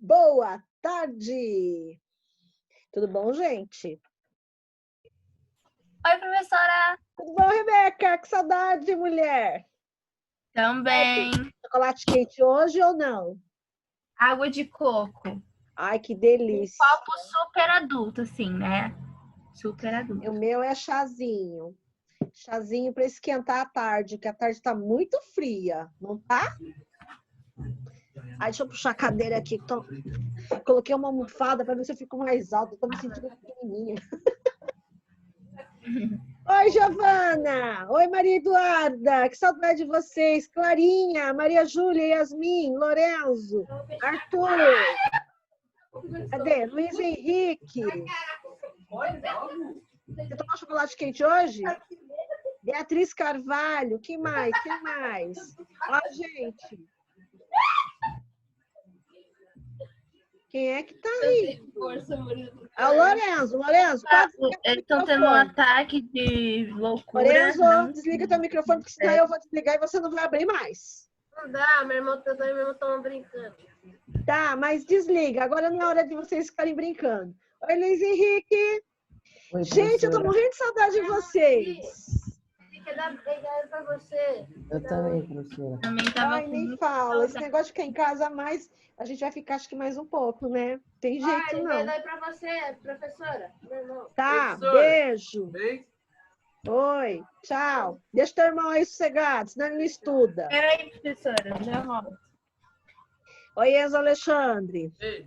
Boa tarde! Tudo bom, gente? Oi, professora! Tudo bom, Rebeca? Que saudade, mulher! Também. Chocolate quente hoje ou não? Água de coco. Ai, que delícia! Copo super adulto, assim, né? Super adulto. O meu é chazinho. Chazinho para esquentar à tarde, que a tarde está muito fria, não tá? Ai, deixa eu puxar a cadeira aqui. Coloquei uma almofada para ver se eu fico mais alta. Estou me sentindo pequenininha. Oi, Giovana! Oi, Maria Eduarda! Que saudade de vocês! Clarinha, Maria Júlia, Yasmin, Lorenzo, Arthur. Cadê? Luiz Henrique. Você tomou chocolate quente hoje? Beatriz Carvalho. Quem mais? Quem mais? Ó, gente. Quem é que tá aí? É o Lorenzo. Lorenzo, eles estão tendo um ataque de loucura. Lorenzo, desliga teu microfone, porque senão eu vou desligar e você não vai abrir mais. Não dá, meu irmão e meu irmão estão brincando. Tá, mas desliga. Agora não é hora de vocês ficarem brincando. Oi, Luiz Henrique. Oi, Gente, eu tô morrendo de saudade de vocês. Quer dar obrigado pra você. Eu também, professora. Também tava Ai, nem fala. Esse negócio de ficar em casa mais, a gente vai ficar acho que mais um pouco, né? Tem jeito Ele não. vai dar pra você, professora. Meu irmão. Tá, Professora. beijo. Oi, tchau. Deixa teu irmão aí sossegado, senão ele não estuda. Peraí, professora. Já volto. Oi, Enzo Alexandre. Ei,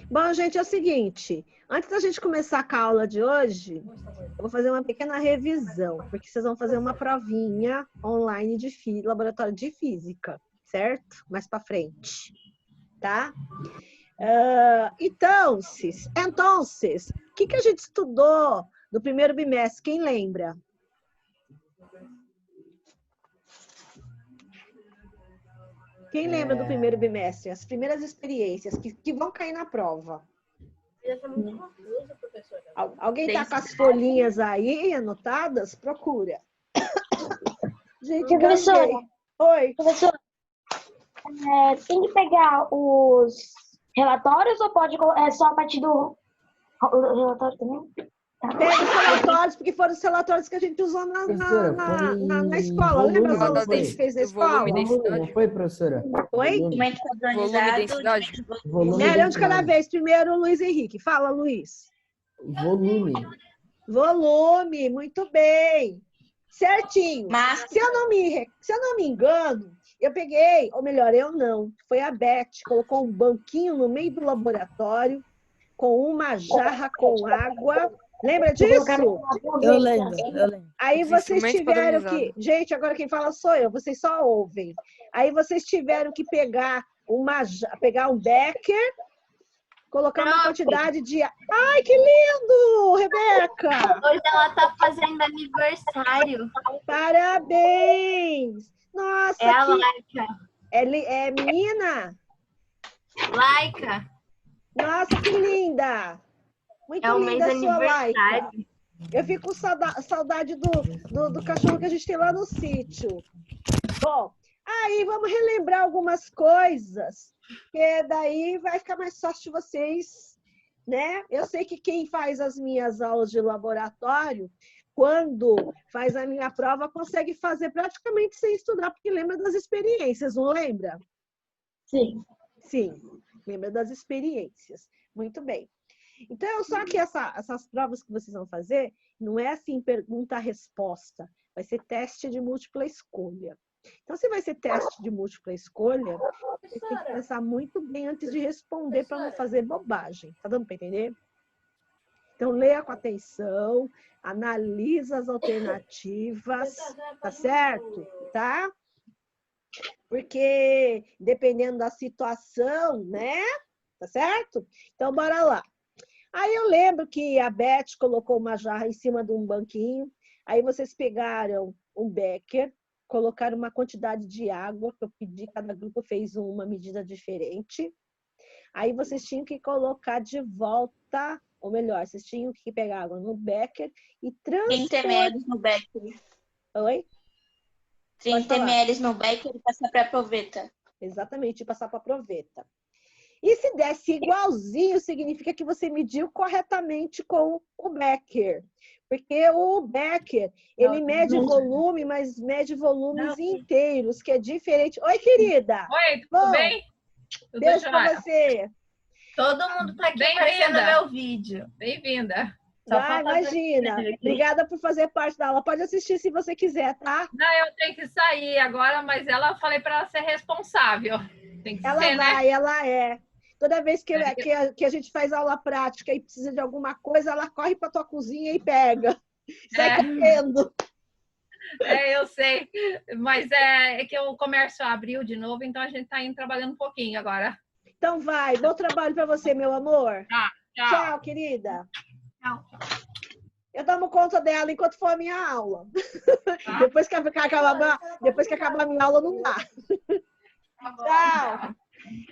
Bom, gente, é o seguinte. Antes da gente começar com a aula de hoje, eu vou fazer uma pequena revisão, porque vocês vão fazer uma provinha online de laboratório de física, certo? Mais para frente, tá? Então, o que a gente estudou no primeiro bimestre? Quem lembra? Quem lembra do primeiro bimestre? As primeiras experiências que vão cair na prova. Ele tá muito confuso, professora. Alguém tá com as folhinhas aí anotadas? Procura. Gente, Professora. engasguei. Oi. Professor, tem que pegar os relatórios ou pode só a partir do relatório também? Tá. Pega os relatórios, porque foram os relatórios que a gente usou na escola. Lembra as aulas que a gente fez na escola? Não foi, professora? Oi? Volume. volume e densidade. Um de cada vez. Primeiro, o Luiz Henrique. Fala, Luiz. Volume. Volume, muito bem. Certinho. Mas Se eu não me engano, eu peguei, ou melhor, eu não. Foi a Beth, colocou um banquinho no meio do laboratório com uma jarra com água. Lembra disso? Eu lembro. Aí Os vocês instrumentos tiveram que... padronizados. Gente, agora quem fala sou eu, vocês só ouvem. Aí vocês tiveram que pegar um becker, colocar uma quantidade de... Ai, que lindo, Rebeca! Hoje ela tá fazendo aniversário. Parabéns! Nossa, É a que... Laika. É menina? Laika. Nossa, que linda! Muito É o mês linda a sua Laika. aniversário. Eu fico com saudade do cachorro que a gente tem lá no sítio. Bom, aí vamos relembrar algumas coisas, que daí vai ficar mais fácil de vocês, né? Eu sei que quem faz as minhas aulas de laboratório, quando faz a minha prova, consegue fazer praticamente sem estudar, porque lembra das experiências, não lembra? sim. Sim, lembra das experiências. Muito bem. Então, só que essas provas que vocês vão fazer, não é assim pergunta-resposta, vai ser teste de múltipla escolha. Então, se vai ser teste de múltipla escolha, você tem que pensar muito bem antes de responder para não fazer bobagem. Tá dando para entender? Então, leia com atenção, analisa as alternativas, tá certo? Tá? Porque, dependendo da situação, né? Tá certo? Então, bora lá. Aí eu lembro que a Beth colocou uma jarra em cima de um banquinho. Aí vocês pegaram um becker, colocaram uma quantidade de água, que eu pedi, cada grupo fez uma medida diferente. Aí vocês tinham que colocar de volta, ou melhor, vocês tinham que pegar água no becker e 30 ml no becker. Oi? 30 ml no becker e passar para a proveta. Exatamente, passar para a proveta. E se desse igualzinho, significa que você mediu corretamente com o Becker. Porque o Becker, ele mede volume, mas mede volumes inteiros, que é diferente. Oi, querida. Oi, tudo Bom, bem? Tudo beijo jóia? pra você. Todo mundo tá aqui aparecendo no Bem-vinda. meu vídeo. Bem-vinda. Ah, imagina. Obrigada por fazer parte da aula. Pode assistir se você quiser, tá? Não, eu tenho que sair agora, mas eu falei para ela ser responsável. Tem que Ela ser, né? vai, ela é. Toda vez que a gente faz aula prática e precisa de alguma coisa, ela corre para tua cozinha e pega. Sai correndo. Eu sei. Mas é que o comércio abriu de novo, então a gente está indo trabalhando um pouquinho agora. Então vai. Bom trabalho para você, meu amor. Tchau. Tchau, querida. Tchau. Eu tomo conta dela enquanto for a minha aula. Tá. Depois que acabar a minha aula, não dá. Tchau.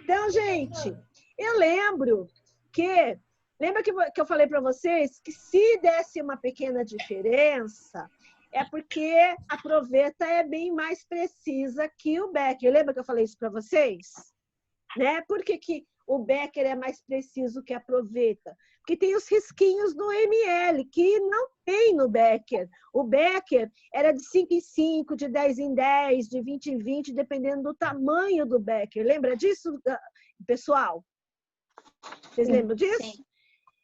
Então, gente, eu lembro que... Lembra que eu falei para vocês que se desse uma pequena diferença, é porque a proveta é bem mais precisa que o Becker. Lembra que eu falei isso para vocês? Né? Por que o Becker é mais preciso que a proveta? Porque tem os risquinhos no ml, que não tem no Becker. O Becker era de 5 em 5, de 10 em 10, de 20 em 20, dependendo do tamanho do Becker. Lembra disso, pessoal? Vocês lembram disso? Sim.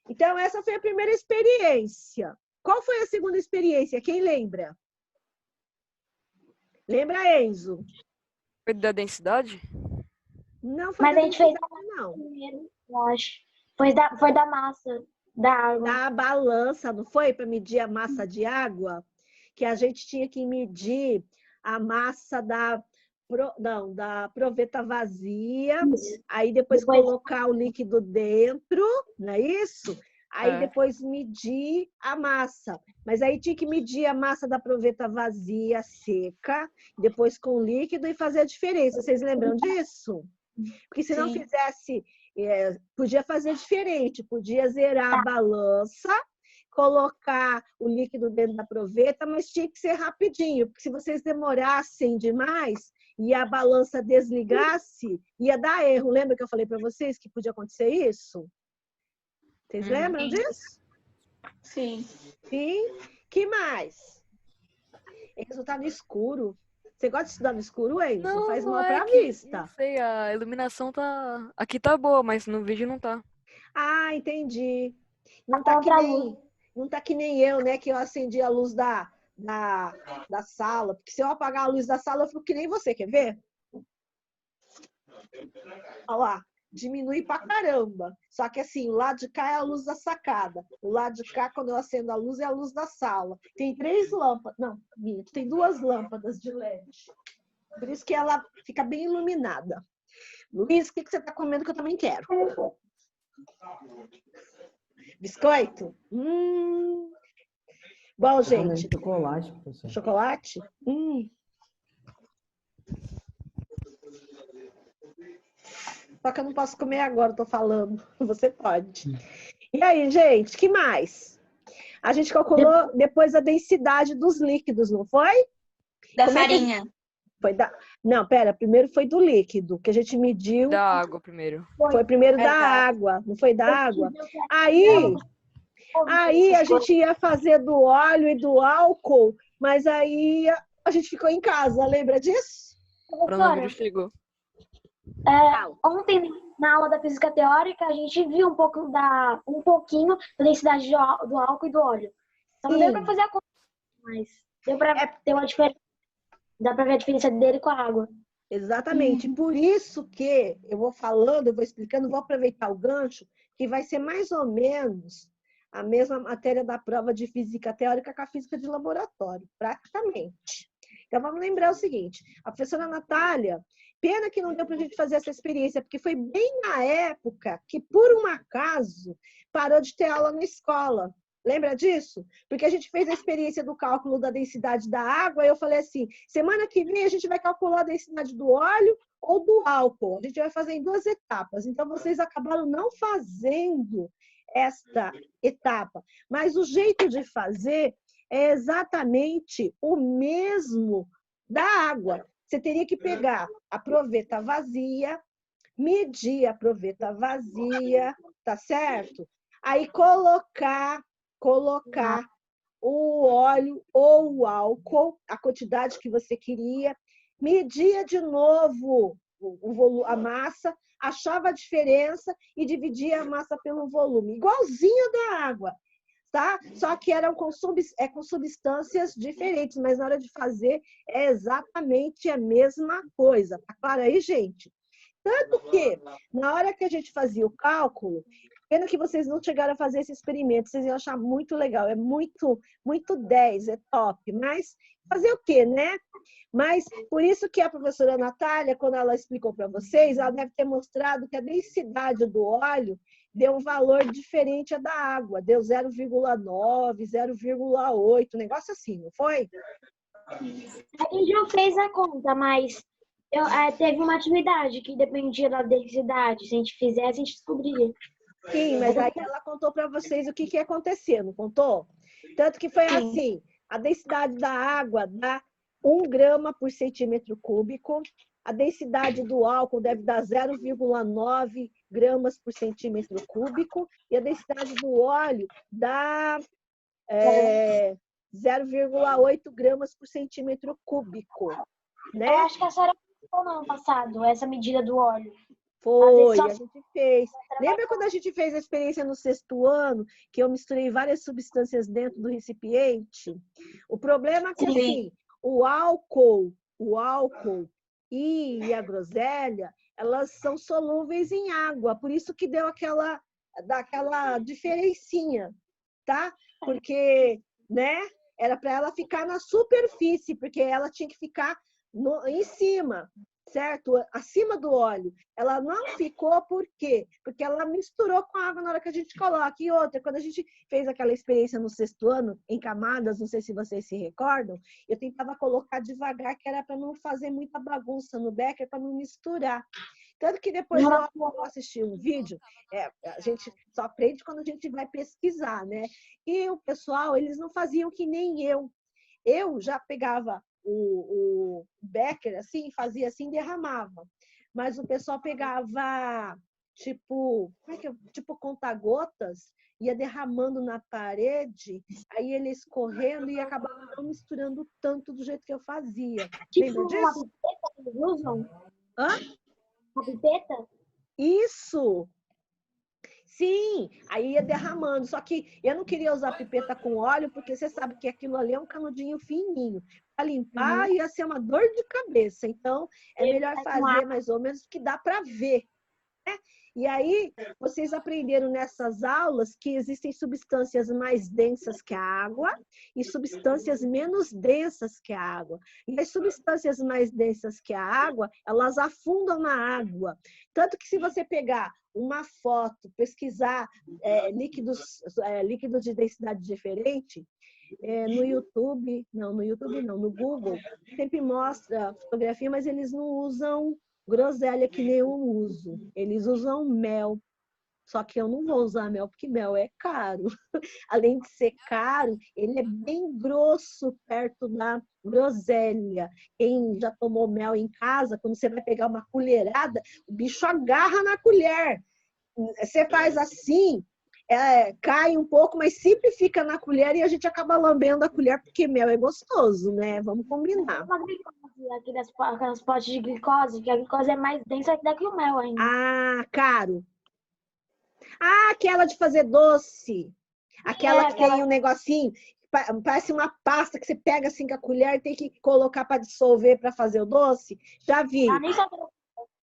Então, essa foi a primeira experiência. Qual foi a segunda experiência? Quem lembra? Lembra, Enzo? Foi da densidade? Não foi Mas da a gente fez densidade, não. primeiro, eu acho. Foi da massa, da água. Da balança, não foi? Para medir a massa de água? Que a gente tinha que medir a massa da proveta vazia, Isso. aí depois colocar o líquido dentro, não é isso? Aí É. depois medir a massa. Mas aí tinha que medir a massa da proveta vazia, seca, depois com líquido e fazer a diferença. Vocês lembram disso? Porque se não fizesse, podia fazer diferente, podia zerar a balança, colocar o líquido dentro da proveta, mas tinha que ser rapidinho, porque se vocês demorassem demais e a balança desligasse, ia dar erro. Lembra que eu falei para vocês que podia acontecer isso? Vocês lembram disso? Sim. Sim. Que mais? Enzo tá no escuro. Você gosta de estudar no escuro, Enzo? Não, Faz não mal é para a que- vista. Não sei, a iluminação tá... Aqui tá boa, mas no vídeo não tá. Ah, entendi. Tá contra a luz. Não tá que nem eu, né? Que eu acendi a luz da sala. Porque se eu apagar a luz da sala, eu fico que nem você. Quer ver? Olha lá. Diminui pra caramba. Só que assim, o lado de cá é a luz da sacada. O lado de cá, quando eu acendo a luz, é a luz da sala. Tem 3 lâmpadas. Não, minto. Tem 2 lâmpadas de LED. Por isso que ela fica bem iluminada. Luiz, o que você tá comendo que eu também quero? Biscoito? Bom, gente. Chocolate, professor. Chocolate? Só que eu não posso comer agora, eu tô falando. Você pode. E aí, gente, que mais? A gente calculou depois a densidade dos líquidos, não foi? Da Como é que- farinha. Não, pera, primeiro foi do líquido, que a gente mediu. Da água primeiro. Foi primeiro da Exato. água, não foi da água? Aí a gente ia fazer do óleo e do álcool, mas aí a gente ficou em casa, lembra disso? O Professora, coronavírus chegou. ontem, na aula da física teórica, a gente viu um pouquinho da densidade do álcool e do óleo. Só não deu pra fazer a conta, mas deu pra ter uma diferença. Dá pra ver a diferença dele com a água. Exatamente. Por isso que eu vou falando, eu vou explicando, vou aproveitar o gancho, que vai ser mais ou menos a mesma matéria da prova de física teórica com a física de laboratório, praticamente. Então, vamos lembrar o seguinte, a professora Natália, pena que não deu para a gente fazer essa experiência, porque foi bem na época que, por um acaso, parou de ter aula na escola. Lembra disso? Porque a gente fez a experiência do cálculo da densidade da água e eu falei assim, semana que vem a gente vai calcular a densidade do óleo ou do álcool. A gente vai fazer em 2 etapas. Então, vocês acabaram não fazendo esta etapa. Mas o jeito de fazer é exatamente o mesmo da água. Você teria que pegar a proveta vazia, medir a proveta vazia, tá certo? Aí colocar o óleo ou o álcool, a quantidade que você queria, media de novo a massa, achava a diferença e dividia a massa pelo volume, igualzinho da água, tá? Só que eram com substâncias diferentes, mas na hora de fazer é exatamente a mesma coisa. Tá claro aí, gente? Tanto que, na hora que a gente fazia o cálculo, pena que vocês não chegaram a fazer esse experimento, vocês iam achar muito legal, é muito 10, é top, mas fazer o quê, né? Mas por isso que a professora Natália, quando ela explicou para vocês, ela deve ter mostrado que a densidade do óleo deu um valor diferente da água, deu 0,9, 0,8, um negócio assim, não foi? A gente não fez a conta, mas teve uma atividade que dependia da densidade. Se a gente fizesse, a gente descobriria. Sim, mas aí ela contou para vocês o que ia acontecer, não contou? Tanto que foi assim, a densidade da água dá 1 grama por centímetro cúbico, a densidade do álcool deve dar 0,9 gramas por centímetro cúbico e a densidade do óleo dá 0,8 gramas por centímetro cúbico, né? Eu acho que a senhora fez no ano passado, essa medida do óleo. Foi, a gente fez. Lembra quando a gente fez a experiência no 6º ano, que eu misturei várias substâncias dentro do recipiente? O problema é que, assim, o álcool e a groselha, elas são solúveis em água, por isso que deu aquela diferencinha, tá? Porque, né, era para ela ficar na superfície, porque ela tinha que ficar em cima, certo? Acima do óleo. Ela não ficou por quê? Porque ela misturou com a água na hora que a gente coloca. E outra, quando a gente fez aquela experiência no 6º ano, em camadas, não sei se vocês se recordam, eu tentava colocar devagar, que era para não fazer muita bagunça no becker, para não misturar. Tanto que depois eu assisti um vídeo, a gente só aprende quando a gente vai pesquisar, né? E o pessoal, eles não faziam que nem eu. Eu já pegava o becker, assim, fazia assim, derramava. Mas o pessoal pegava, tipo conta-gotas, ia derramando na parede, aí ele escorrendo e acabava não misturando tanto do jeito que eu fazia. Tipo Lembra uma disso? pipeta que eles usam? Hã? Uma pipeta? Isso! Sim, aí ia derramando. Só que eu não queria usar pipeta com óleo, porque você sabe que aquilo ali é um canudinho fininho. Para limpar ia ser uma dor de cabeça. Então, é melhor fazer mais ou menos que dá para ver, né? E aí, vocês aprenderam nessas aulas que existem substâncias mais densas que a água e substâncias menos densas que a água. E as substâncias mais densas que a água, elas afundam na água. Tanto que se você pegar uma foto, pesquisar líquidos de densidade diferente, no Google, sempre mostra fotografia, mas eles não usam groselha que nem eu uso. Eles usam mel. Só que eu não vou usar mel, porque mel é caro. Além de ser caro, ele é bem grosso perto da groselha. Quem já tomou mel em casa, quando você vai pegar uma colherada, o bicho agarra na colher. Você faz assim, cai um pouco, mas sempre fica na colher e a gente acaba lambendo a colher, porque mel é gostoso, né? Vamos combinar. Aquelas potes de glicose, que a glicose é mais densa que o mel ainda. Ah, caro. Ah, aquela de fazer doce. Aquela que tem um negocinho, parece uma pasta que você pega assim com a colher e tem que colocar para dissolver para fazer o doce. Já vi.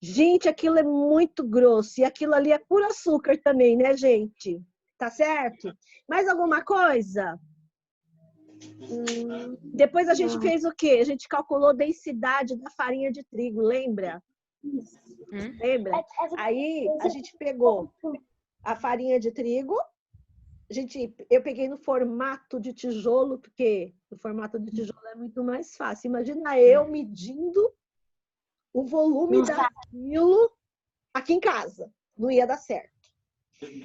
Gente, aquilo é muito grosso. E aquilo ali é puro açúcar também, né, gente? Tá certo? Mais alguma coisa? Depois a gente fez o quê? A gente calculou a densidade da farinha de trigo, lembra? Lembra? Aí a gente pegou a farinha de trigo. Eu peguei no formato de tijolo, porque o formato de tijolo é muito mais fácil. Imagina eu medindo o volume daquilo aqui em casa. Não ia dar certo.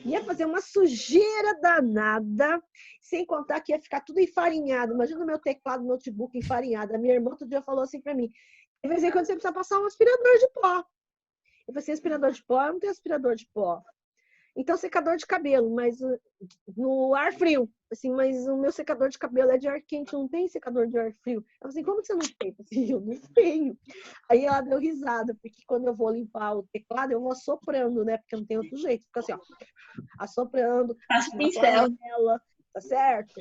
Ia fazer uma sujeira danada, sem contar que ia ficar tudo enfarinhado. Imagina o meu teclado, notebook enfarinhado. A minha irmã outro dia falou assim para mim, de vez em quando você precisa passar um aspirador de pó. Eu falei assim, aspirador de pó? Eu não tenho aspirador de pó. Então, secador de cabelo, mas no ar frio. Assim, mas o meu secador de cabelo é de ar quente, não tem secador de ar frio. Eu falei assim, como que você não tem? Eu falei assim, eu não tenho. Aí ela deu risada, porque quando eu vou limpar o teclado, eu vou assoprando, né? Porque não tem outro jeito. Fica assim, ó, assoprando, Passa o na pincel. panela, tá certo?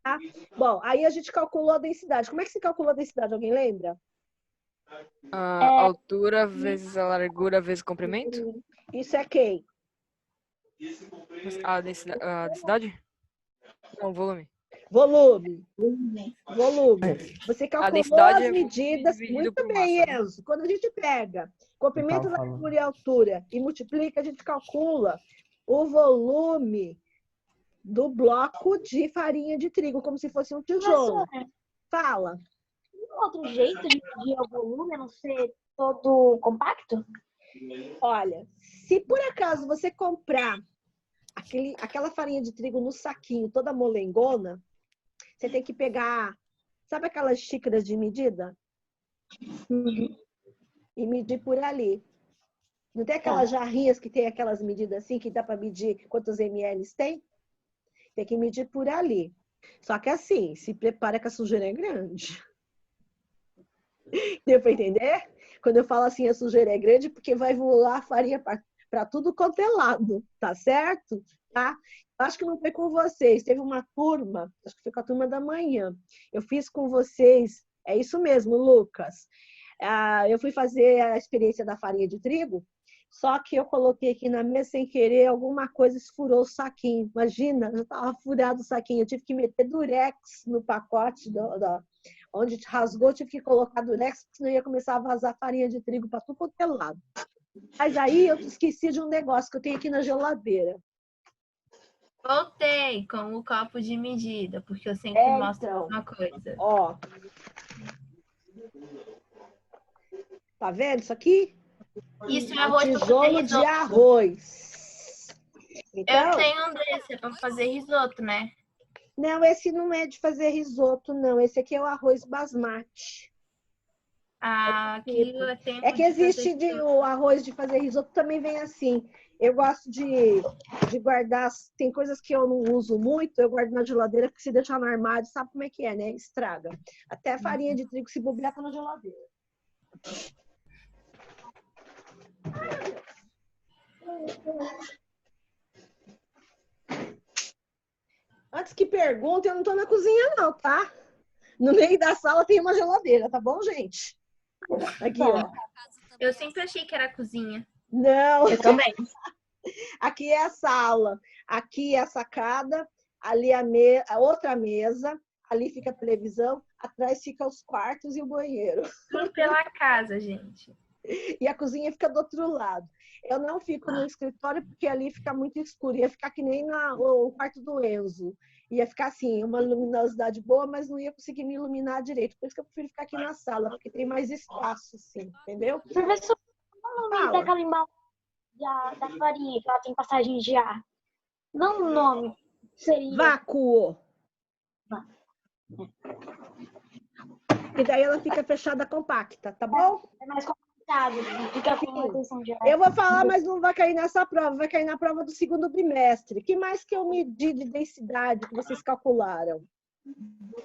Tá? Bom, aí a gente calculou a densidade. Como é que se calcula a densidade? Alguém lembra? A altura vezes a largura vezes o comprimento? Isso é quem? A densidade? Não, o volume. Volume. Você A calculou densidade as é medidas. dividido Muito por bem, massa, né? Enzo. Quando a gente pega comprimento, Então, falando. largura e altura e multiplica, a gente calcula o volume do bloco de farinha de trigo, como se fosse um tijolo. Professora, Fala. tem um outro jeito de medir o volume, a não ser todo compacto? Olha, se por acaso você comprar aquela farinha de trigo no saquinho, toda molengona, você tem que pegar, sabe aquelas xícaras de medida? E medir por ali. Não tem aquelas jarrinhas que tem aquelas medidas assim, que dá para medir quantos ml tem? Tem que medir por ali. Só que assim, se prepara que a sujeira é grande. Deu para entender? Quando eu falo assim, a sujeira é grande, porque vai voar farinha para tudo quanto é lado, tá certo? Tá? Acho que não foi com vocês. Teve uma turma, acho que foi com a turma da manhã. Eu fiz com vocês, é isso mesmo, Lucas. Eu fui fazer a experiência da farinha de trigo, só que eu coloquei aqui na mesa sem querer, alguma coisa esfurou o saquinho. Imagina, já estava furado o saquinho. Eu tive que meter durex no pacote, onde rasgou, eu tive que colocar durex, porque senão ia começar a vazar farinha de trigo para tudo quanto é lado. Mas aí eu esqueci de um negócio que eu tenho aqui na geladeira. Voltei com o copo de medida, porque eu sempre mostro Então, uma coisa. ó. Tá vendo isso aqui? Isso é Um arroz para fazer tijolo de risoto. arroz. Eu Então, tenho um desse, é para fazer risoto, né? não, esse não é de fazer risoto, não. Esse aqui é o arroz basmati. Aqui eu tenho É que existe o arroz de fazer risoto, também vem assim. Eu gosto de guardar, tem coisas que eu não uso muito, eu guardo na geladeira, porque se deixar no armário, sabe como é que é, né? Estraga. Até a farinha de trigo, se bobear, tá na geladeira. Antes que perguntem, eu não tô na cozinha não, tá? No meio da sala tem uma geladeira, tá bom, gente? Aqui, ó. Eu sempre achei que era a cozinha. Não, Eu também. aqui é a sala, aqui é a sacada, ali a outra mesa, ali fica a televisão, atrás fica os quartos e o banheiro. Tudo pela casa, gente. E a cozinha fica do outro lado. Eu não fico no escritório porque ali fica muito escuro. Ia ficar que nem o quarto do Enzo. Ia ficar assim, uma luminosidade boa, mas não ia conseguir me iluminar direito. Por isso que eu prefiro ficar aqui na sala, porque tem mais espaço, assim, entendeu? Professor, qual o nome Fala. daquela embalagem da farinha que ela tem passagem de ar? Não o nome. Seria. Vácuo. E daí ela fica fechada compacta, tá bom? É mais complicado. Fica com uma tensão de ar. Eu vou falar, mas não vai cair nessa prova, vai cair na prova do segundo bimestre. Que mais que eu medi de densidade que vocês calcularam?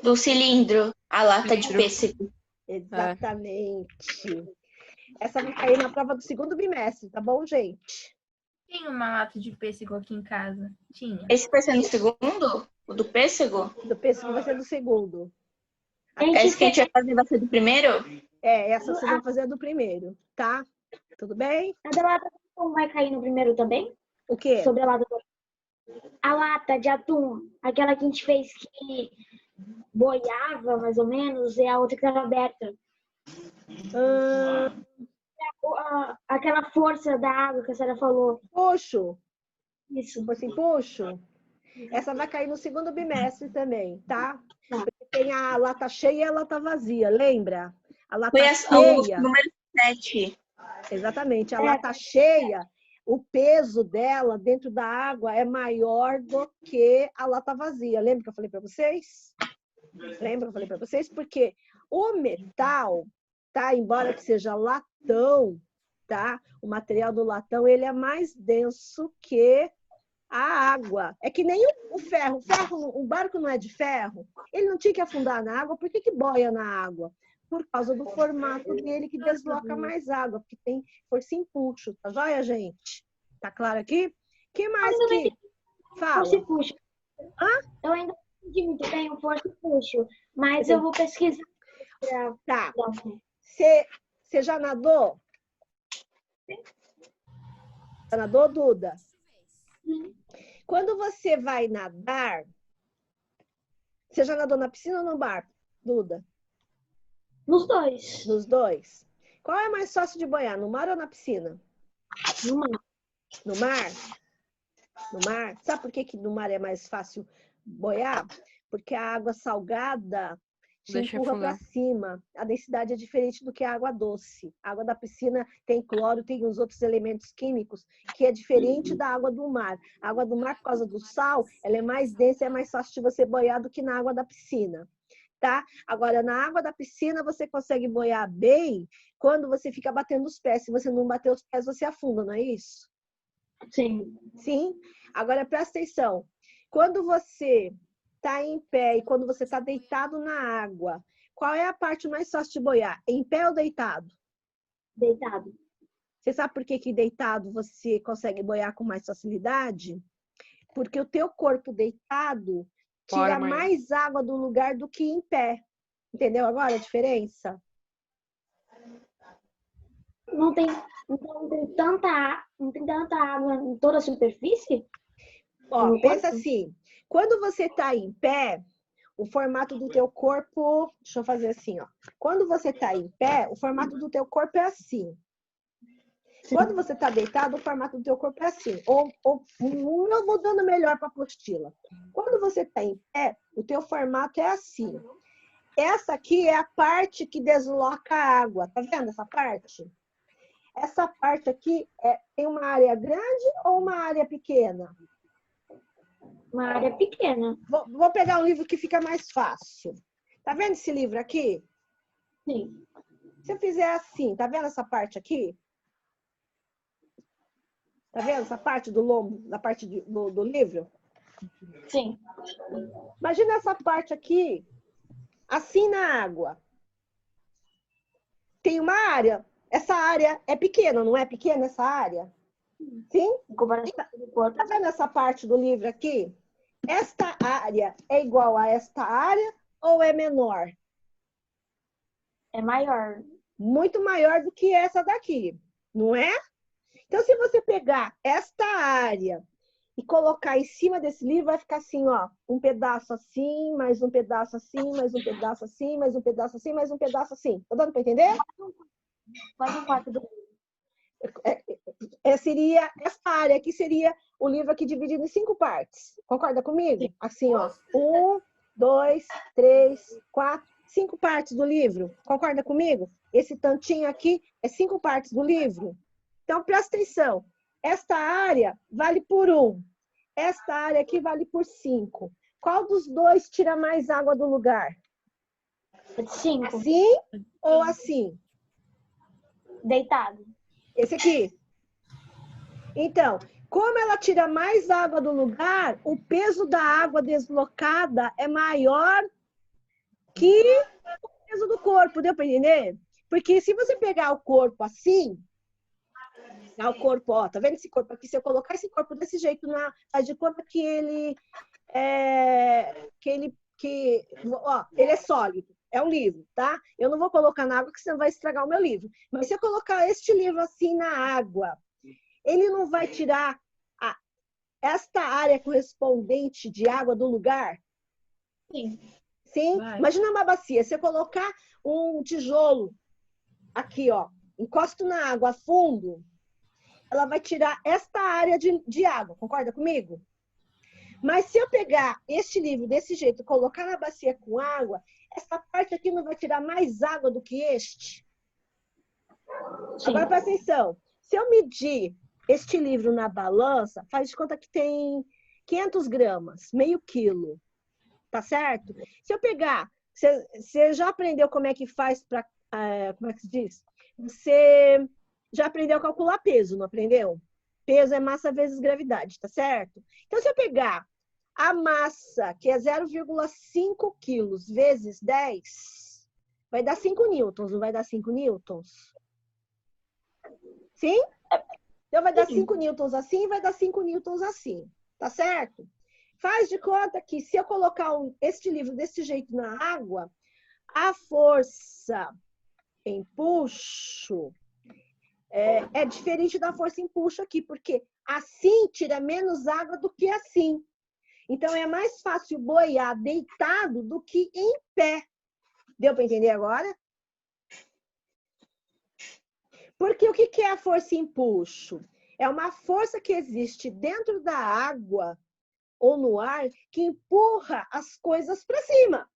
Do cilindro, a lata de pêssego. Exatamente. Essa vai cair na prova do segundo bimestre, tá bom, gente? Tem uma lata de pêssego aqui em casa. Tinha. Esse vai ser no segundo? O do pêssego? Do pêssego vai ser do segundo. Esse que a gente vai fazer vai ser do primeiro? Essa vocês vão fazer do primeiro, tá? Tudo bem? A da lata de atum vai cair no primeiro também? O quê? Sobre a lata do... A lata de atum, aquela que a gente fez que boiava, mais ou menos, e a outra que estava aberta. Aquela força da água que a senhora falou. Puxo. Isso. Tipo assim, puxo. Essa vai cair no segundo bimestre também, tá? Tem a lata cheia e a lata vazia, lembra? A lata Foi cheia. o número 7. Exatamente. A lata cheia, o peso dela dentro da água é maior do que a lata vazia. Lembra que eu falei para vocês? Lembra que eu falei para vocês? Porque o metal, tá? Embora que seja latão, tá? O material do latão, ele é mais denso que a água. É que nem o ferro. O barco não é de ferro. Ele não tinha que afundar na água. Por que que boia na água? Por causa do formato dele, que desloca mais água, porque tem força e impulso. Tá joia, gente? Tá claro aqui? Que mais que... Fala. Força e puxo. Eu ainda não entendi muito bem o força e puxo, mas eu vou pesquisar. Tá. Você já nadou? Já nadou, Duda? Quando você vai nadar, você já nadou na piscina ou no bar, Duda? Nos dois. Nos dois. Qual é mais fácil de boiar, no mar ou na piscina? No mar. No mar? No mar. Sabe por que que no mar é mais fácil boiar? Porque a água salgada te Deixa empurra para afundar. cima. A densidade é diferente do que a água doce. A água da piscina tem cloro, tem os outros elementos químicos, que é diferente da água do mar. A água do mar, por causa do sal, ela é mais densa e é mais fácil de você boiar do que na água da piscina. Tá? Agora, na água da piscina, você consegue boiar bem quando você fica batendo os pés. Se você não bater os pés, você afunda, não é isso? Sim. Sim? Agora, presta atenção. Quando você está em pé e quando você está deitado na água, qual é a parte mais fácil de boiar? Em pé ou deitado? Deitado. Você sabe por que que deitado você consegue boiar com mais facilidade? Porque o teu corpo deitado tira mais água do lugar do que em pé. Entendeu agora a diferença? Não tem tanta água em toda a superfície? Ó, pensa assim, quando você está em pé, o formato do teu corpo... Deixa eu fazer assim, ó. Quando você está em pé, o formato do teu corpo é assim. Quando você está deitado, o formato do teu corpo é assim. Ou eu vou dando melhor para a apostila. Quando você está em pé, o teu formato é assim. Essa aqui é a parte que desloca a água. Tá vendo essa parte? Essa parte aqui tem uma área grande ou uma área pequena? Uma área pequena. Vou pegar um livro que fica mais fácil. Tá vendo esse livro aqui? Sim. Se eu fizer assim, tá vendo essa parte aqui? Tá vendo essa parte do lombo, da parte do livro? Sim. Imagina essa parte aqui, assim na água. Tem uma área. Essa área é pequena, não é pequena essa área? Sim? Tá vendo essa parte do livro aqui? Esta área é igual a esta área ou é menor? É maior. Muito maior do que essa daqui, não é? Então, se você pegar esta área e colocar em cima desse livro, vai ficar assim, ó, um pedaço assim, mais um pedaço assim, mais um pedaço assim, mais um pedaço assim, mais um pedaço assim. Tá dando para entender? Quase um quarto do Seria essa área aqui seria o livro aqui dividido em 5 partes. Concorda comigo? Assim, ó, 1, 2, 3, 4, 5 partes do livro. Concorda comigo? Esse tantinho aqui é 5 partes do livro. Então, presta atenção. Esta área vale por 1. Esta área aqui vale por 5. Qual dos dois tira mais água do lugar? 5. Assim ou assim? Deitado. Esse aqui. Então, como ela tira mais água do lugar, o peso da água deslocada é maior que o peso do corpo. Deu para entender? Porque se você pegar o corpo assim... O corpo, ó, tá vendo esse corpo aqui? Se eu colocar esse corpo desse jeito, faz de conta que ele é sólido. É um livro, tá? Eu não vou colocar na água, que senão vai estragar o meu livro. Mas se eu colocar este livro assim na água, ele não vai tirar esta área correspondente de água do lugar? Sim. Sim? Vai. Imagina uma bacia. Se eu colocar um tijolo aqui, ó, encosto na água a fundo, ela vai tirar esta área de água. Concorda comigo? Mas se eu pegar este livro desse jeito e colocar na bacia com água, essa parte aqui não vai tirar mais água do que este? Sim. Agora, presta atenção. Se eu medir este livro na balança, faz de conta que tem 500 gramas, meio quilo. Tá certo? Se eu pegar... Você já aprendeu como é que faz para... como é que se diz? Você já aprendeu a calcular peso, não aprendeu? Peso é massa vezes gravidade, tá certo? Então, se eu pegar a massa, que é 0,5 quilos, vezes 10, vai dar 5 newtons, não vai dar 5 newtons? Sim? Então, vai dar 5 newtons assim e vai dar 5 newtons assim, tá certo? Faz de conta que se eu colocar este livro desse jeito na água, a força empuxo é diferente da força empuxo aqui, porque assim tira menos água do que assim. Então, é mais fácil boiar deitado do que em pé. Deu para entender agora? Porque o que é a força empuxo? É uma força que existe dentro da água ou no ar que empurra as coisas para cima.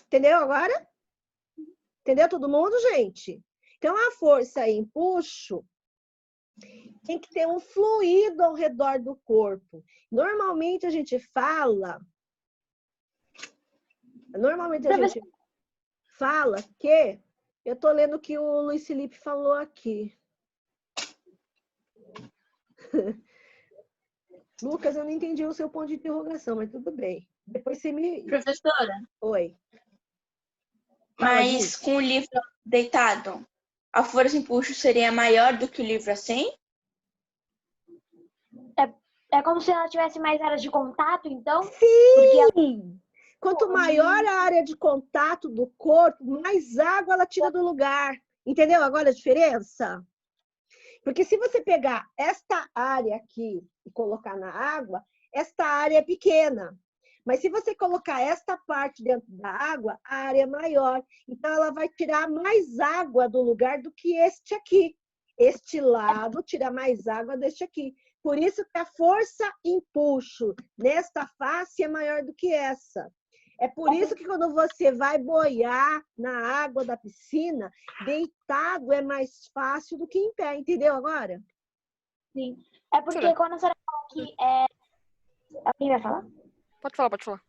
Entendeu agora? Entendeu todo mundo, gente? Então, a força empuxo tem que ter um fluido ao redor do corpo. Normalmente a gente fala que... Eu estou lendo o que o Luiz Felipe falou aqui. Lucas, eu não entendi o seu ponto de interrogação, mas tudo bem. Depois você me... Professora, Oi. mas com o livro deitado, a força empuxo seria maior do que o livro assim? É como se ela tivesse mais áreas de contato, então? Sim! Quanto maior a área de contato do corpo, mais água ela tira do lugar. Entendeu agora a diferença? Porque se você pegar esta área aqui e colocar na água, esta área é pequena. Mas se você colocar esta parte dentro da água, a área é maior. Então, ela vai tirar mais água do lugar do que este aqui. Este lado tira mais água deste aqui. Por isso que a força empuxo nesta face é maior do que essa. É por isso que quando você vai boiar na água da piscina, deitado é mais fácil do que em pé. Entendeu agora? Sim. É porque quando a senhora fala que alguém vai falar? Pode falar.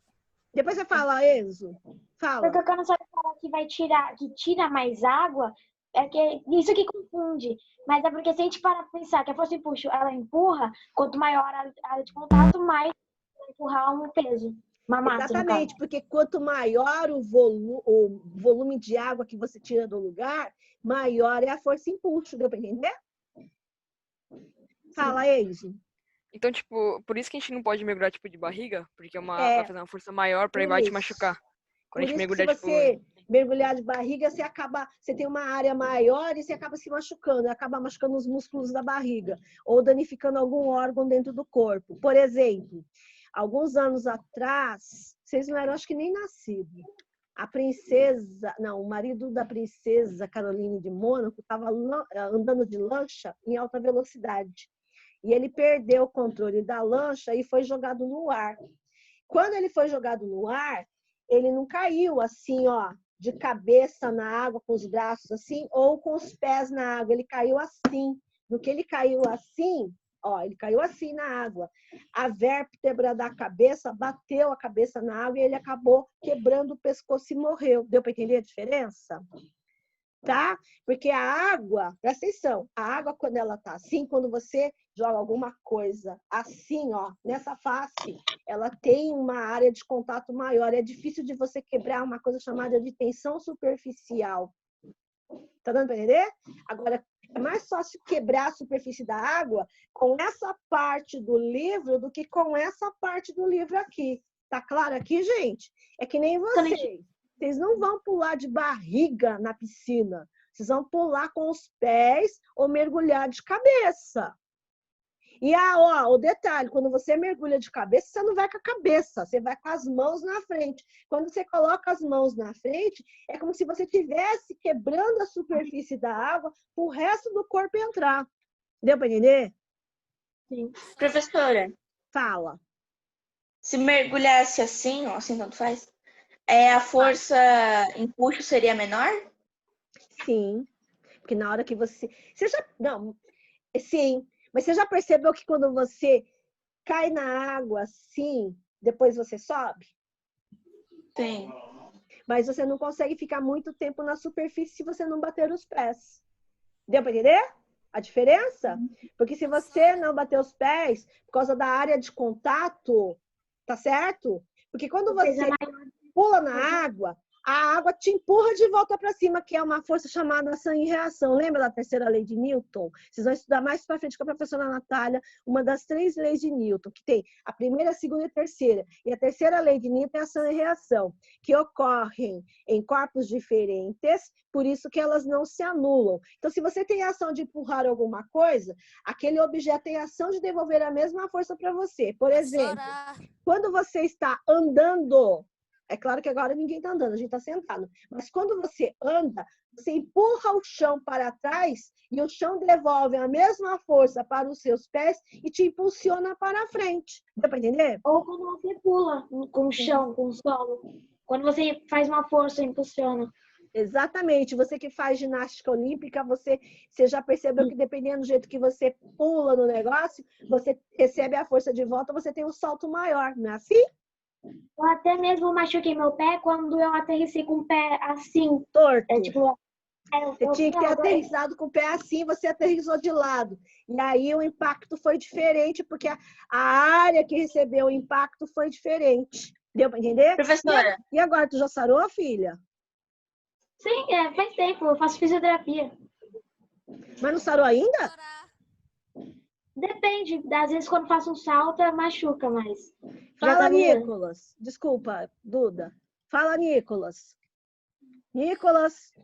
Depois você fala, Enzo. Fala. Porque quando a senhora fala que tira mais água, é que isso que confunde. Mas é porque se a gente parar pra pensar que a força empuxo, ela empurra, quanto maior a área de contato, mais vai empurrar um peso. Uma massa, Exatamente, porque quanto maior o volume de água que você tira do lugar, maior é a força empuxo. Deu para entender? Fala, Enzo. Então, tipo, por isso que a gente não pode mergulhar, tipo, de barriga, porque vai fazer uma força maior pra vai te machucar. Quando a gente mergulhar, se você mergulhar de barriga, você tem uma área maior e você acaba se machucando, acaba machucando os músculos da barriga, ou danificando algum órgão dentro do corpo. Por exemplo, alguns anos atrás, vocês não eram, acho que nem nascidos, o marido da princesa Caroline de Mônaco estava andando de lancha em alta velocidade. E ele perdeu o controle da lancha e foi jogado no ar. Quando ele foi jogado no ar, ele não caiu assim, ó, de cabeça na água, com os braços assim, ou com os pés na água. Ele caiu assim. No que ele caiu assim, ó, ele caiu assim na água. A vértebra da cabeça bateu a cabeça na água e ele acabou quebrando o pescoço e morreu. Deu para entender a diferença? Tá? Porque a água, presta atenção, a água quando ela tá assim, quando você joga alguma coisa assim, ó, nessa face, ela tem uma área de contato maior. É difícil de você quebrar uma coisa chamada de tensão superficial. Tá dando para entender? Agora, é mais fácil quebrar a superfície da água com essa parte do livro do que com essa parte do livro aqui. Tá claro aqui, gente? É que nem vocês. Vocês não vão pular de barriga na piscina. Vocês vão pular com os pés ou mergulhar de cabeça. E o detalhe, quando você mergulha de cabeça, você não vai com a cabeça, você vai com as mãos na frente. Quando você coloca as mãos na frente, é como se você estivesse quebrando a superfície da água para o resto do corpo entrar. Deu para entender? Sim. Professora, Fala. se mergulhasse assim, ou assim tanto faz, a força empuxo seria menor? Sim. Porque na hora que você já... Não, sim. Mas você já percebeu que quando você cai na água assim, depois você sobe? Sim. Mas você não consegue ficar muito tempo na superfície se você não bater os pés. Deu para entender a diferença? Porque se você não bater os pés por causa da área de contato, tá certo? Porque quando você pula na água, a água te empurra de volta para cima, que é uma força chamada ação e reação. Lembra da terceira lei de Newton? Vocês vão estudar mais para frente com a professora Natália, uma das 3 leis de Newton, que tem a primeira, a segunda e a terceira. E a terceira lei de Newton é ação e reação, que ocorrem em corpos diferentes, por isso que elas não se anulam. Então, se você tem a ação de empurrar alguma coisa, aquele objeto tem a ação de devolver a mesma força para você. Por exemplo, quando você está andando, é claro que agora ninguém está andando, a gente está sentado. Mas quando você anda, você empurra o chão para trás e o chão devolve a mesma força para os seus pés e te impulsiona para frente. Deu para entender? Ou quando você pula com o chão, com o solo. Quando você faz uma força, impulsiona. Exatamente. Você que faz ginástica olímpica, você já percebeu que dependendo do jeito que você pula no negócio, você recebe a força de volta, você tem um salto maior, não é assim? Eu até mesmo machuquei meu pé quando eu aterrissei com o pé assim. Torto. É tipo... Você tinha que ter aterrissado com o pé assim, você aterrissou de lado. E aí o impacto foi diferente, porque a área que recebeu o impacto foi diferente. Deu para entender? Professora. E agora, tu já sarou, filha? Sim, faz tempo, eu faço fisioterapia. Mas não sarou ainda? Depende, às vezes quando faço um salto, machuca, mas... Fala, Nicolas. Desculpa, Duda. Fala, Nicolas. Nicolas.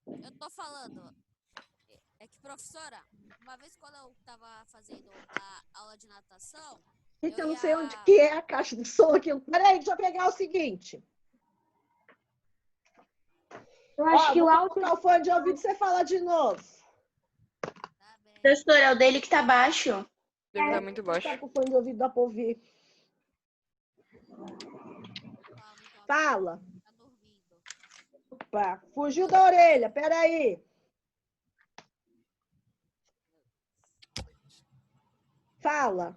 Eu tô falando. É que, professora, uma vez quando eu tava fazendo a aula de natação... Então, eu não sei onde que é a caixa de som aqui. Peraí, deixa eu pegar o seguinte. Eu acho que o áudio... Vou colocar o fone de ouvido e você fala de novo. Tá bem. Professora, é o dele que tá baixo. Ele tá muito baixo. Tá com o fone de ouvido, dá pra ouvir. Fala. Tá dormindo. Opa, fugiu da orelha, peraí. Fala.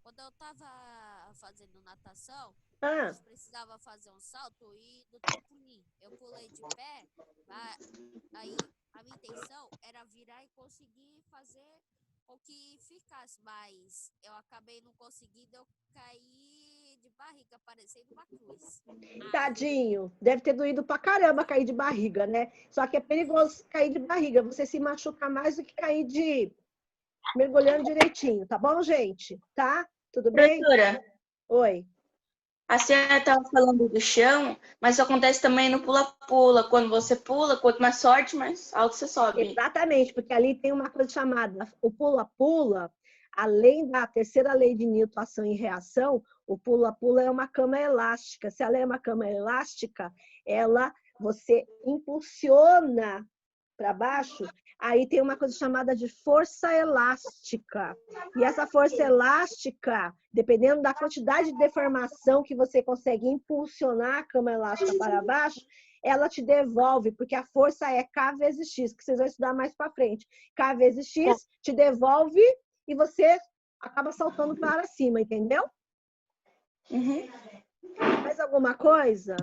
Quando eu tava fazendo natação, Ah, eu precisava fazer um salto e do trampolim. Eu pulei de pé, aí a minha intenção era virar e conseguir fazer com que ficasse, mas eu acabei não conseguindo, eu caí de barriga, parecendo uma cruz. tadinho. Deve ter doído pra caramba cair de barriga, né? Só que é perigoso cair de barriga. Você se machuca mais do que cair de mergulhando direitinho, tá bom, gente? Tá? Tudo bem? Professora, Oi. a senhora estava falando do chão, mas isso acontece também no pula-pula. Quando você pula, quanto mais sorte, mais alto você sobe. Exatamente, porque ali tem uma coisa chamada o pula-pula, além da terceira lei de Newton, ação e reação, o pula-pula é uma cama elástica. Se ela é uma cama elástica, você impulsiona para baixo, aí tem uma coisa chamada de força elástica. E essa força elástica, dependendo da quantidade de deformação que você consegue impulsionar a cama elástica para baixo, ela te devolve, porque a força é K vezes X, que vocês vão estudar mais para frente. K vezes X te devolve e você acaba saltando para cima, entendeu? Uhum. Mais alguma coisa?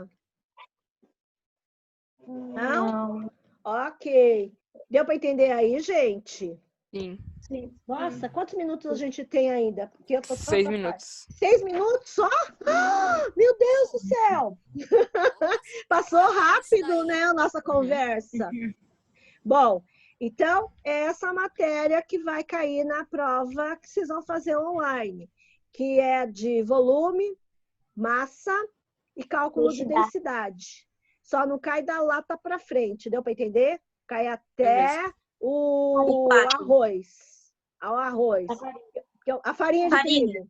Não? Ok. Deu para entender aí, gente? Sim. Nossa, quantos minutos a gente tem ainda? Porque eu tô 6 minutos. 6 minutos só? Ah, meu Deus do céu! Passou rápido, né, a nossa conversa. Bom, então, é essa matéria que vai cair na prova que vocês vão fazer online, que é de volume, massa e cálculo de densidade. Só não cai da lata para frente, deu para entender? Cai até o arroz. Ao arroz. A farinha de trigo.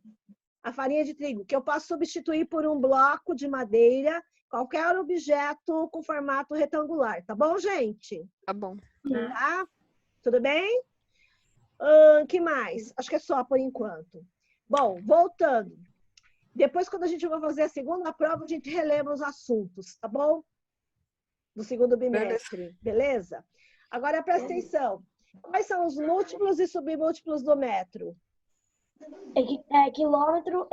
A farinha de trigo, que eu posso substituir por um bloco de madeira, qualquer objeto com formato retangular. Tá bom, gente? Tá bom. Tá? Tudo bem? Que mais? Acho que é só por enquanto. Bom, voltando. Depois, quando a gente vai fazer a segunda prova, a gente relembra os assuntos, tá bom? Do segundo bimestre. Beleza? Agora, presta atenção. Quais são os múltiplos e submúltiplos do metro? Quilômetro, Quilômetro,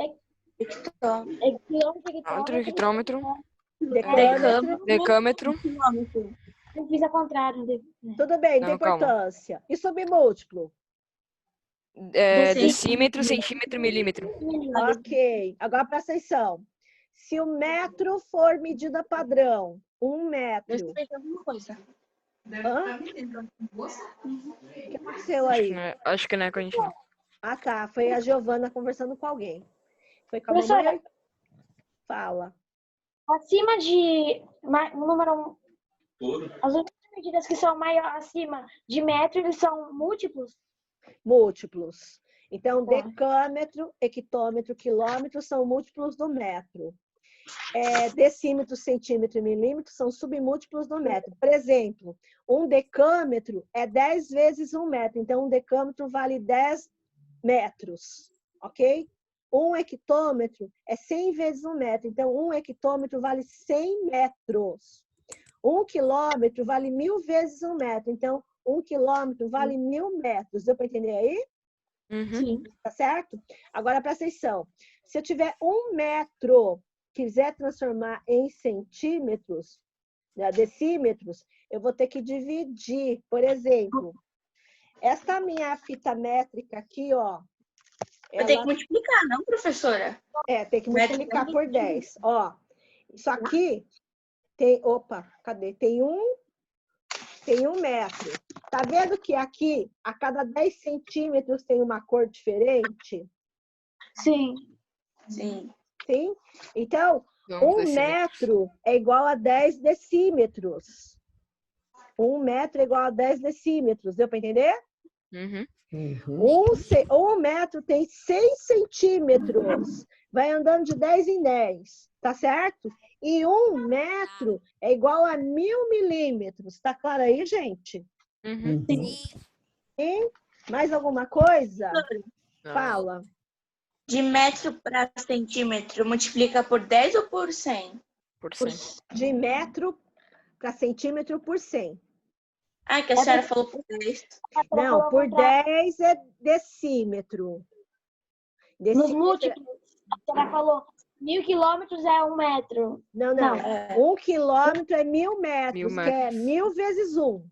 hectômetro, Decâmetro. decâmetro, Eu fiz ao contrário. Tudo bem, não tem Não, calma. importância. E submúltiplo? Decímetro, centímetro, milímetro. Ok. Agora presta atenção. Se o metro for medida padrão, 1 metro. Eu sei alguma coisa. Hã? O que aconteceu aí? Acho que não é com a gente, não. Ah, tá. Foi a Giovana conversando com alguém. Foi com a Professora. mamãe? Fala. Acima de um número. As outras medidas que são maior acima de metro, eles são múltiplos? Múltiplos. Então, Tá. decâmetro, hectômetro, quilômetro são múltiplos do metro. Decímetro, centímetro e milímetro são submúltiplos do metro. Por exemplo, um decâmetro é 10 vezes 1 metro. Então, um decâmetro vale 10 metros, ok? Um hectômetro é 100 vezes 1 metro. Então, um hectômetro vale 100 metros. 1 quilômetro vale 1000 vezes 1 metro. Então, 1 quilômetro vale 1000 metros. Deu para entender aí? Uhum. Sim. Tá certo? Agora, presta atenção. Se eu tiver 1 metro, quiser transformar em centímetros, né, decímetros, eu vou ter que dividir. Por exemplo, essa minha fita métrica aqui, ó. Eu tenho que multiplicar, não, professora? Tem que multiplicar por 10. Ó, isso aqui tem... Opa, cadê? Tem um metro. Tá vendo que aqui, a cada 10 centímetros tem uma cor diferente? Sim. Sim. Sim? Então, Vamos 1 metro é igual a 10 decímetros. 1 metro é igual a 10 decímetros. Deu para entender? Uhum. Um metro tem 6 centímetros. Vai andando de 10 em 10. Tá certo? E 1 metro é igual a 1000 milímetros. Tá claro aí, gente? Uhum. Sim? Mais alguma coisa? Não. Fala. De metro para centímetro, multiplica por 10 ou por 100? Por 100. De metro para centímetro por 100. Ah, que a senhora falou por 10. Não, por 10 é decímetro. Nos múltiplos, a senhora falou 1000 quilômetros é 1 metro. Não. Não. 1 quilômetro é 1000 metros, 1000 que é 1000 vezes 1.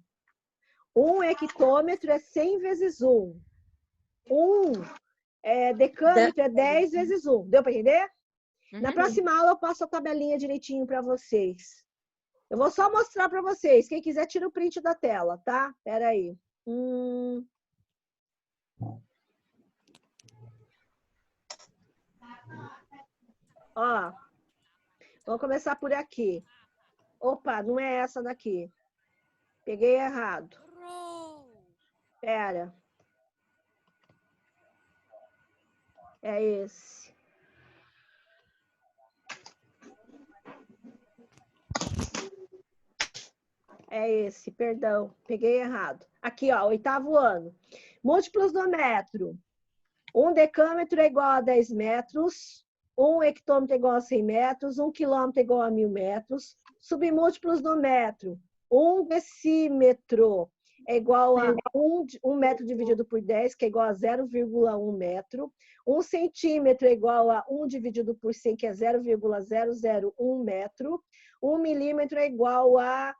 1 hectômetro é 100 vezes 1. 1 decâmetro é 10 vezes 1. Deu para entender? Na próxima aula eu passo a tabelinha direitinho para vocês. Eu vou só mostrar para vocês. Quem quiser, tira o print da tela, tá? Espera aí. Ó, vamos começar por aqui. Opa, não é essa daqui. Peguei errado. Espera. É esse. É esse, perdão. Peguei errado. Aqui, ó, 8º ano. Múltiplos do metro. 1 decâmetro é igual a 10 metros. 1 hectômetro é igual a 100 metros. 1 quilômetro é igual a 1000 metros. Submúltiplos do metro. 1 decímetro é igual a 1 metro dividido por 10, que é igual a 0,1 metro. 1 centímetro é igual a 1 dividido por 100, que é 0,001 metro. 1 milímetro é igual a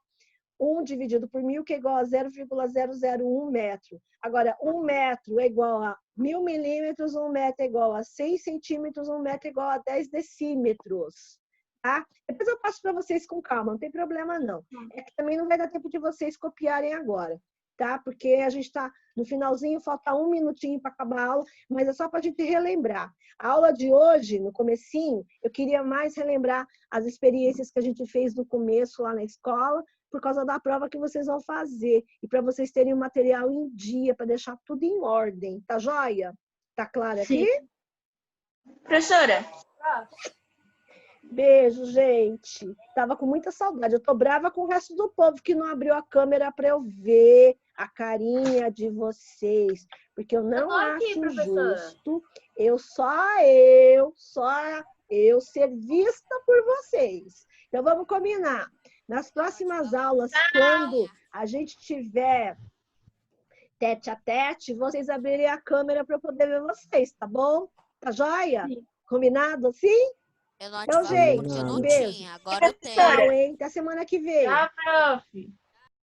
1 dividido por 1000, que é igual a 0,001 metro. Agora, 1 metro é igual a 1000 milímetros, 1 metro é igual a 100 centímetros, 1 metro é igual a 10 decímetros. Tá? Depois eu passo para vocês com calma, não tem problema não. É que também não vai dar tempo de vocês copiarem agora, tá? Porque a gente está no finalzinho, falta 1 minutinho para acabar a aula, mas é só para a gente relembrar. A aula de hoje, no comecinho, eu queria mais relembrar as experiências que a gente fez no começo lá na escola, por causa da prova que vocês vão fazer. E para vocês terem o material em dia, para deixar tudo em ordem. Tá joia? Tá claro aqui? Sim. Professora. Beijo, gente. Tava com muita saudade. Eu tô brava com o resto do povo que não abriu a câmera para eu ver a carinha de vocês. Porque eu não acho justo eu ser vista por vocês. Então vamos combinar. Nas próximas aulas, quando a gente tiver tete a tete, vocês abrirem a câmera para eu poder ver vocês, tá bom? Tá joia? Sim. Combinado assim? Eu não então, ativava gente, porque eu não beijo. tinha, agora eu tenho. Tchau, hein? Até semana que vem. Tchau, prof.